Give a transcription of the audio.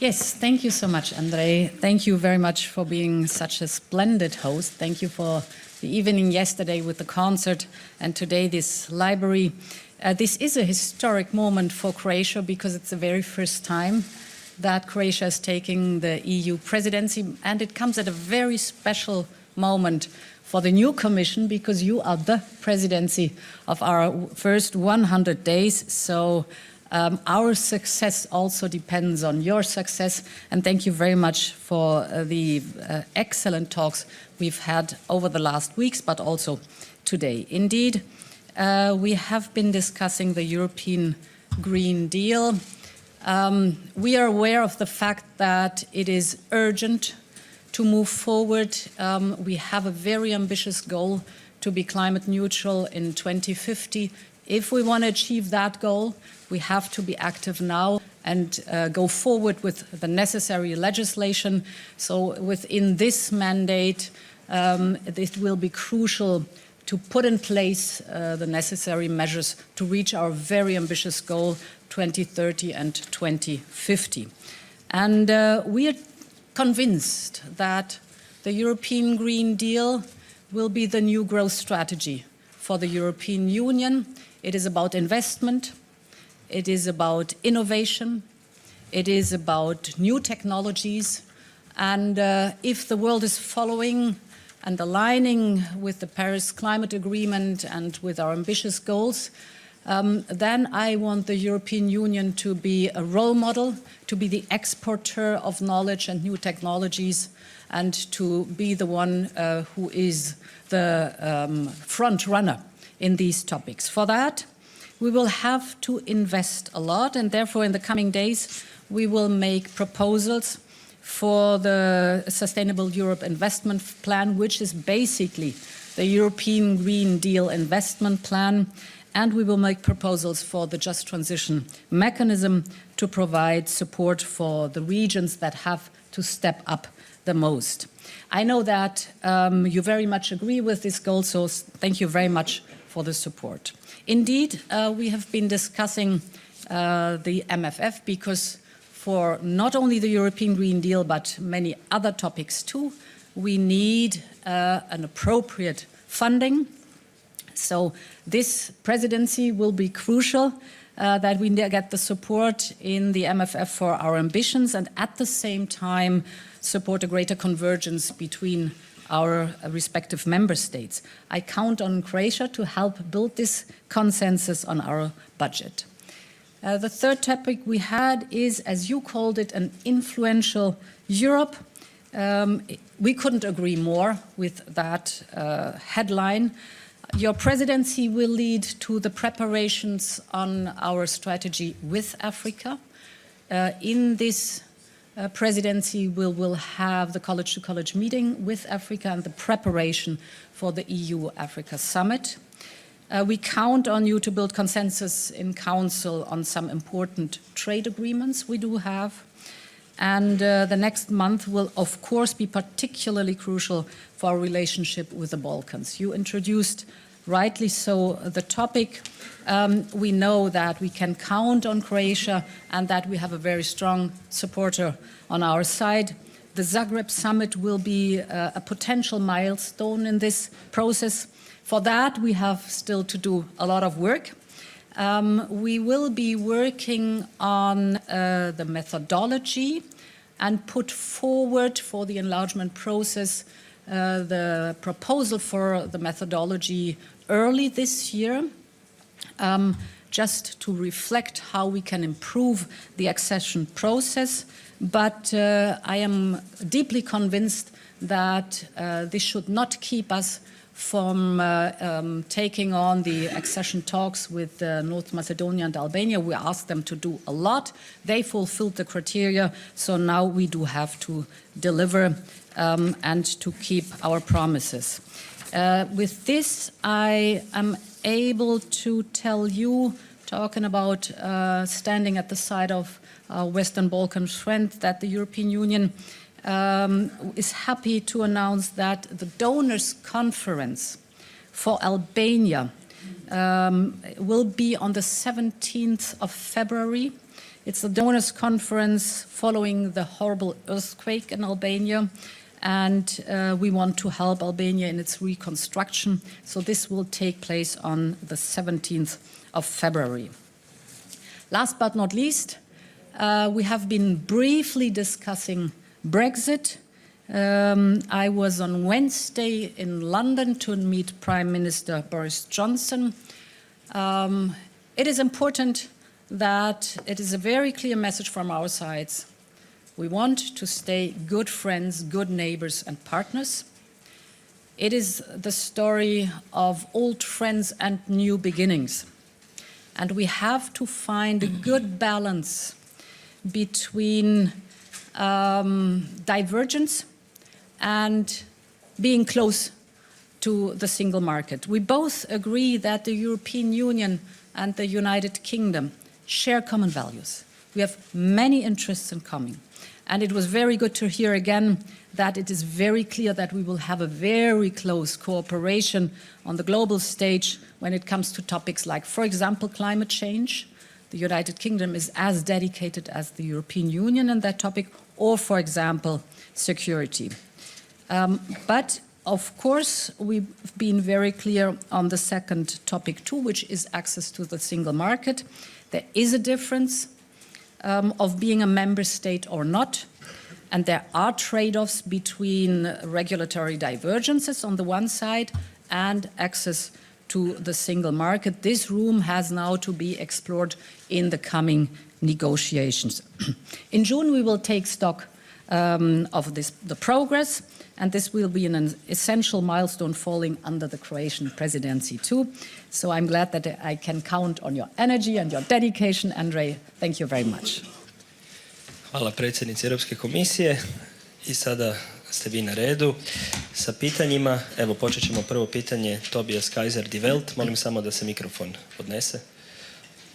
Yes, thank you so much, Andrei. Thank you very much for being such a splendid host. Thank you for the evening yesterday with the concert and today this library. This is a historic moment for Croatia because it's the very first time that Croatia is taking the EU presidency, and it comes at a very special moment for the new Commission because you are the presidency of our first 100 days. So our success also depends on your success, and thank you very much for the excellent talks we've had over the last weeks, but also today. Indeed, we have been discussing the European Green Deal. We are aware of the fact that it is urgent to move forward. We have a very ambitious goal to be climate neutral in 2050. If we want to achieve that goal, we have to be active now and go forward with the necessary legislation. So within this mandate, it will be crucial to put in place the necessary measures to reach our very ambitious goal, 2030 and 2050. And we are convinced that the European Green Deal will be the new growth strategy for the European Union. It is about investment, it is about innovation, it is about new technologies, and if the world is following and aligning with the Paris Climate Agreement and with our ambitious goals, then I want the European Union to be a role model, to be the exporter of knowledge and new technologies, and to be the one who is the front runner in these topics. For that, we will have to invest a lot, and therefore in the coming days we will make proposals for the Sustainable Europe Investment Plan, which is basically the European Green Deal investment plan, and we will make proposals for the Just Transition mechanism to provide support for the regions that have to step up the most. I know that you very much agree with this goal, so thank you very much for the support. Indeed, we have been discussing the MFF because for not only the European Green Deal but many other topics too, we need an appropriate funding. So this presidency will be crucial that we get the support in the MFF for our ambitions and at the same time support a greater convergence between our respective member states. I count on Croatia to help build this consensus on our budget. The third topic we had is, as you called it, an influential Europe. We couldn't agree more with that headline. Your presidency will lead to the preparations on our strategy with Africa. In this presidency, we will have the college-to-college meeting with Africa and the preparation for the EU-Africa summit. We count on you to build consensus in Council on some important trade agreements we do have. And the next month will, of course, be particularly crucial for our relationship with the Balkans. You introduced, rightly so, the topic. We know that we can count on Croatia and that we have a very strong supporter on our side. The Zagreb summit will be a potential milestone in this process. For that, we have still to do a lot of work. We will be working on the methodology and put forward for the enlargement process the proposal for the methodology early this year, just to reflect how we can improve the accession process. But I am deeply convinced that this should not keep us from taking on the accession talks with North Macedonia and Albania. We asked them to do a lot. They fulfilled the criteria, so now we do have to deliver and to keep our promises. With this, I am able to tell you, talking about standing at the side of our Western Balkan friend, that the European Union is happy to announce that the donors conference for Albania will be on the 17th of February It's the donors conference following the horrible earthquake in Albania, and we want to help Albania in its reconstruction. So this will take place on the 17th of February. Last but not least, we have been briefly discussing Brexit. I was on Wednesday in London to meet Prime Minister Boris Johnson. It is important that it is a very clear message from our sides. We want to stay good friends, good neighbors and partners. It is the story of old friends and new beginnings. And we have to find a good balance between divergence and being close to the single market. We both agree that the European Union and the United Kingdom share common values. We have many interests in common. And it was very good to hear again that it is very clear that we will have a very close cooperation on the global stage when it comes to topics like, for example, climate change. The United Kingdom is as dedicated as the European Union in that topic, or, for example, security. But, of course, we've been very clear on the second topic too, which is access to the single market. There is a difference of being a member state or not, and there are trade-offs between regulatory divergences on the one side and access to the single market. This room has now to be explored in the coming negotiations. In June, we will take stock of the progress, and this will be an essential milestone falling under the Croatian presidency too. So I'm glad that I can count on your energy and your dedication, Andrej. Thank you very much. Hvala predsjednici Europske komisije. I sada ste vi na redu sa pitanjima. Evo počet ćemo prvo pitanje Tobias Kaiser Die Welt. Molim samo da se mikrofon odnese.